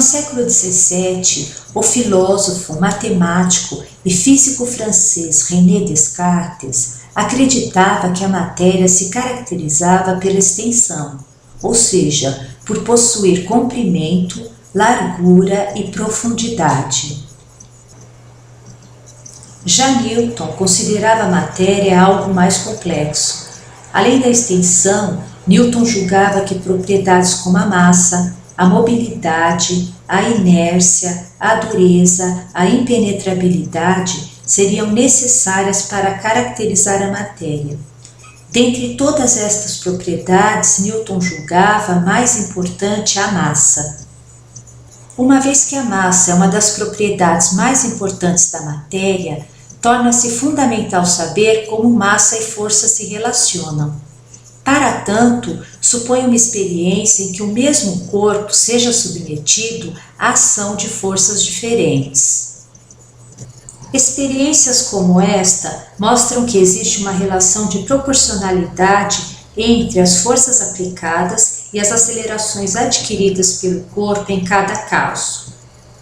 século XVII, o filósofo, matemático e físico francês René Descartes acreditava que a matéria se caracterizava pela extensão, ou seja, por possuir comprimento, largura e profundidade. Já Newton considerava a matéria algo mais complexo. Além da extensão, Newton julgava que propriedades como a massa, a mobilidade, a inércia, a dureza, a impenetrabilidade seriam necessárias para caracterizar a matéria. Dentre todas estas propriedades, Newton julgava mais importante a massa. Uma vez que a massa é uma das propriedades mais importantes da matéria, torna-se fundamental saber como massa e força se relacionam. Para tanto, supõe uma experiência em que o mesmo corpo seja submetido à ação de forças diferentes. Experiências como esta mostram que existe uma relação de proporcionalidade entre as forças aplicadas e as acelerações adquiridas pelo corpo em cada caso.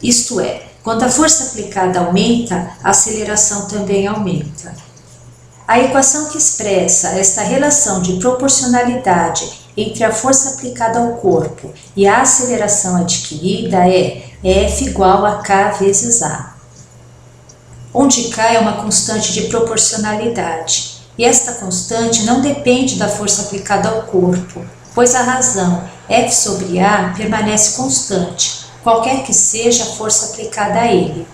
Isto é, quando a força aplicada aumenta, a aceleração também aumenta. A equação que expressa esta relação de proporcionalidade entre a força aplicada ao corpo e a aceleração adquirida é F igual a K vezes A, onde K é uma constante de proporcionalidade, e esta constante não depende da força aplicada ao corpo, pois a razão F sobre A permanece constante, qualquer que seja a força aplicada a ele.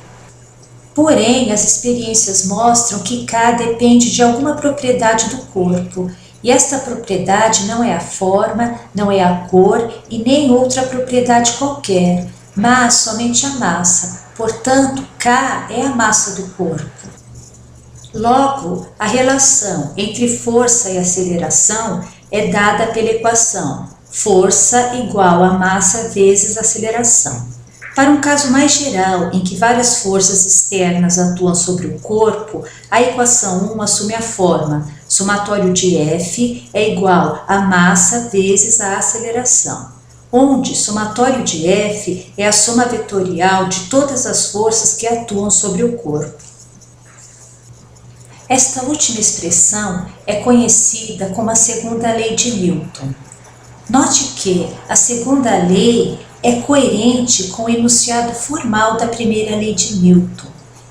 Porém, as experiências mostram que K depende de alguma propriedade do corpo, e esta propriedade não é a forma, não é a cor e nem outra propriedade qualquer, mas somente a massa. Portanto, K é a massa do corpo. Logo, a relação entre força e aceleração é dada pela equação força igual a massa vezes aceleração. Para um caso mais geral, em que várias forças externas atuam sobre o corpo, a equação 1 assume a forma somatório de F é igual a massa vezes a aceleração, onde somatório de F é a soma vetorial de todas as forças que atuam sobre o corpo. Esta última expressão é conhecida como a segunda lei de Newton. Note que a segunda lei é coerente com o enunciado formal da primeira lei de Newton.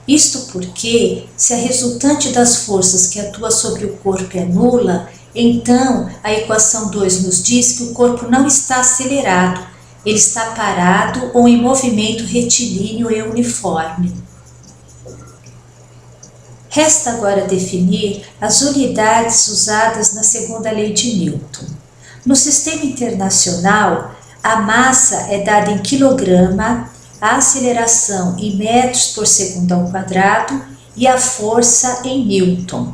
Isto porque, se a resultante das forças que atua sobre o corpo é nula, então a equação 2 nos diz que o corpo não está acelerado, ele está parado ou em movimento retilíneo e uniforme. Resta agora definir as unidades usadas na segunda lei de Newton. No sistema internacional, a massa é dada em quilograma, a aceleração em metros por segundo ao quadrado e a força em newton.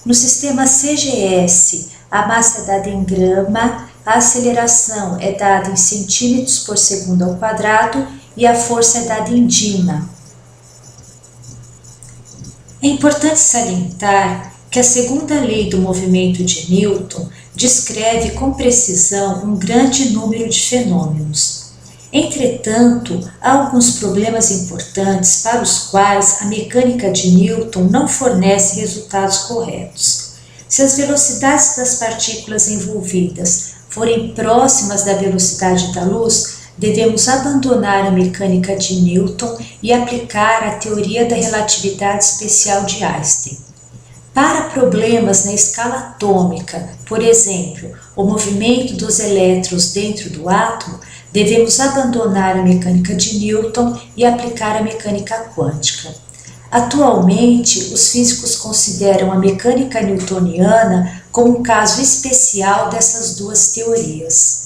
No sistema CGS, a massa é dada em grama, a aceleração é dada em centímetros por segundo ao quadrado e a força é dada em dina. É importante salientar que a segunda lei do movimento de Newton descreve com precisão um grande número de fenômenos. Entretanto, há alguns problemas importantes para os quais a mecânica de Newton não fornece resultados corretos. Se as velocidades das partículas envolvidas forem próximas da velocidade da luz, devemos abandonar a mecânica de Newton e aplicar a teoria da relatividade especial de Einstein. Para problemas na escala atômica, por exemplo, o movimento dos elétrons dentro do átomo, devemos abandonar a mecânica de Newton e aplicar a mecânica quântica. Atualmente, os físicos consideram a mecânica newtoniana como um caso especial dessas duas teorias.